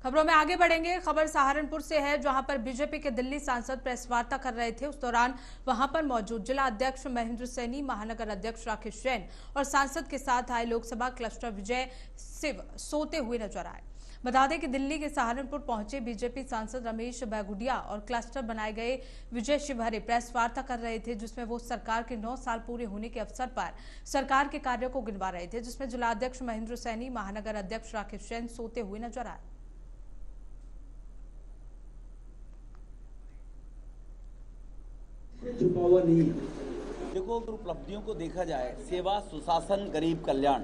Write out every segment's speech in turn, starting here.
खबरों में आगे बढ़ेंगे। खबर सहारनपुर से है, जहां पर बीजेपी के दिल्ली सांसद प्रेस वार्ता कर रहे थे। उस दौरान वहां पर मौजूद जिला अध्यक्ष महेंद्र सैनी, महानगर अध्यक्ष राकेश जैन और सांसद के साथ आए लोकसभा क्लस्टर विजय शिव सोते हुए नजर आए। बता दें कि दिल्ली के सहारनपुर पहुंचे बीजेपी सांसद रमेश बैगुडिया और क्लस्टर बनाए गए विजय शिवहरे प्रेस वार्ता कर रहे थे, जिसमें वो सरकार के 9 साल पूरे होने के अवसर पर सरकार के कार्यों को गिनवा रहे थे, जिसमें जिला अध्यक्ष महेंद्र सैनी, महानगर अध्यक्ष राकेश जैन सोते हुए नजर आए। छुपा हुआ नहीं। देखो, अगर उपलब्धियों को देखा जाए, सेवा, सुशासन, गरीब कल्याण,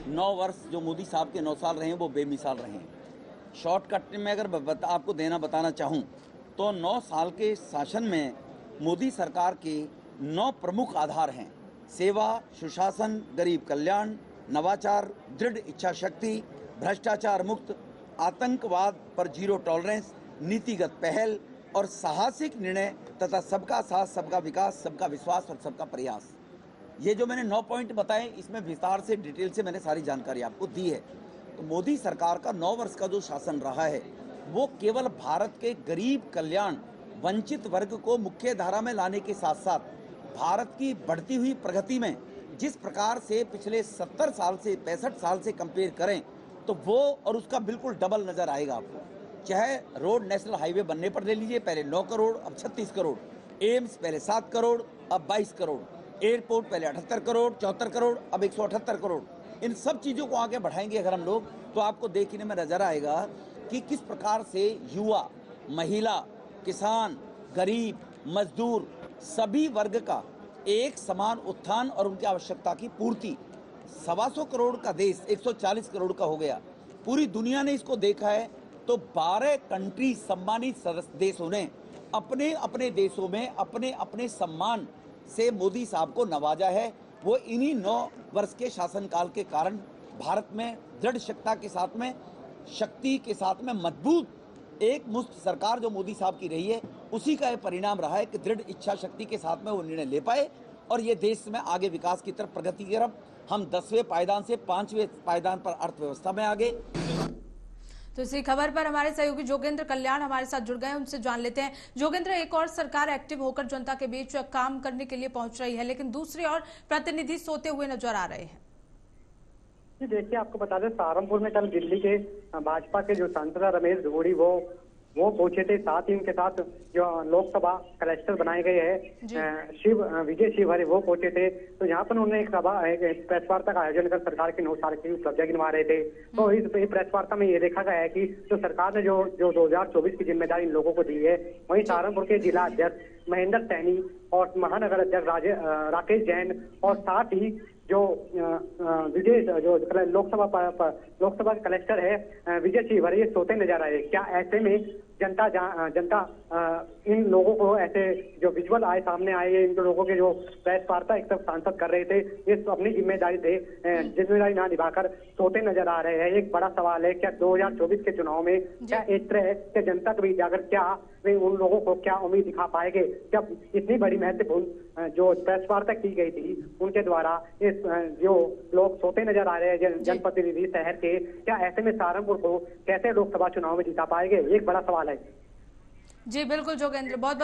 9 वर्ष जो मोदी साहब के 9 साल रहे हैं वो बेमिसाल रहे हैं। शॉर्टकट में अगर आपको बताना चाहूँ तो 9 साल के शासन में मोदी सरकार के 9 प्रमुख आधार हैं: सेवा, सुशासन, गरीब कल्याण, नवाचार, दृढ़ इच्छा शक्ति, भ्रष्टाचार मुक्त, आतंकवाद पर जीरो टॉलरेंस, नीतिगत पहल और साहसिक निर्णय तथा सबका साथ, सबका विकास, सबका विश्वास और सबका प्रयास। ये जो मैंने 9 पॉइंट बताए, इसमें विस्तार से, डिटेल से मैंने सारी जानकारी आपको दी है। तो मोदी सरकार का 9 वर्ष का जो शासन रहा है वो केवल भारत के गरीब कल्याण, वंचित वर्ग को मुख्य धारा में लाने के साथ साथ भारत की बढ़ती हुई प्रगति में जिस प्रकार से पिछले 70 साल से 65 साल से कंपेयर करें तो वो और उसका बिल्कुल डबल नजर आएगा आपको। चाहे रोड नेशनल हाईवे बनने पर ले लीजिए, पहले 9 करोड़ अब 36 करोड़, एम्स पहले 7 करोड़ अब 22 करोड़, एयरपोर्ट पहले 78 करोड़ 74 करोड़ अब 178 करोड़। इन सब चीज़ों को आगे बढ़ाएंगे अगर हम लोग तो आपको देखने में नजर आएगा कि किस प्रकार से युवा, महिला, किसान, गरीब, मजदूर, सभी वर्ग का एक समान उत्थान और उनकी आवश्यकता की पूर्ति। 125 करोड़ का देश 140 करोड़ का हो गया। पूरी दुनिया ने इसको देखा है। तो 12 कंट्री सम्मानित सदस्य देशों ने अपने अपने देशों में अपने अपने सम्मान से मोदी साहब को नवाजा है। वो इन्हीं 9 वर्ष के शासनकाल के कारण भारत में दृढ़ शक्ति के साथ में, शक्ति के साथ में मजबूत एक मुश्त सरकार जो मोदी साहब की रही है, उसी का यह परिणाम रहा है कि दृढ़ इच्छा शक्ति के साथ में वो निर्णय ले पाए और ये देश में आगे विकास की तरफ, प्रगति की तरफ हम 10वें पायदान से 5वें पायदान पर अर्थव्यवस्था में आगे। तो इसी खबर पर हमारे सहयोगी जोगेंद्र कल्याण हमारे साथ जुड़ गए हैं, उनसे जान लेते हैं। जोगेंद्र, एक और सरकार एक्टिव होकर जनता के बीच काम करने के लिए पहुंच रही है, लेकिन दूसरी ओर प्रतिनिधि सोते हुए नजर आ रहे हैं। जी देखिए, आपको बता दें, सहारनपुर में कल दिल्ली के भाजपा के जो सांसद रमेश धुगोड़ी वो पहुंचे थे। साथ ही उनके साथ जो लोकसभा क्लस्टर बनाए गए हैं विजय शिवहरे वो पहुंचे थे। तो यहाँ पर उन्होंने एक प्रेस वार्ता का आयोजन कर सरकार के 9 साल की उपलब्धियां गिनवा रहे थे। तो इस प्रेस वार्ता में ये देखा गया है कि जो सरकार ने जो 2024 की जिम्मेदारी इन लोगों को दी है, वहीं सहारनपुर के जिला अध्यक्ष महेंद्र सैनी और महानगर अध्यक्ष राकेश जैन और साथ ही जो विजय जो लोकसभा क्लस्टर है विजय शिवहरे ये सोते नजर आए। क्या ऐसे में जनता इन लोगों को ऐसे जो विजुअल आए सामने आए, इन लोगों के जो प्रेस वार्ता एक सब सांसद कर रहे थे, ये अपनी जिम्मेदारी ना निभाकर सोते नजर आ रहे हैं। एक बड़ा सवाल है, क्या 2024 के चुनाव में क्या इस तरह क्या जनता के बीच जाकर क्या वे उन लोगों को क्या उम्मीद दिखा पाएंगे? क्या इतनी बड़ी महत्वपूर्ण जो प्रेस वार्ता की गई थी उनके द्वारा इस जो लोग सोते नजर आ रहे हैं जनप्रतिनिधि शहर के, क्या ऐसे में सहारनपुर को कैसे लोकसभा चुनाव में जिता पाएंगे? एक बड़ा सवाल है। जी बिल्कुल जोगेंद्र, बहुत बहुत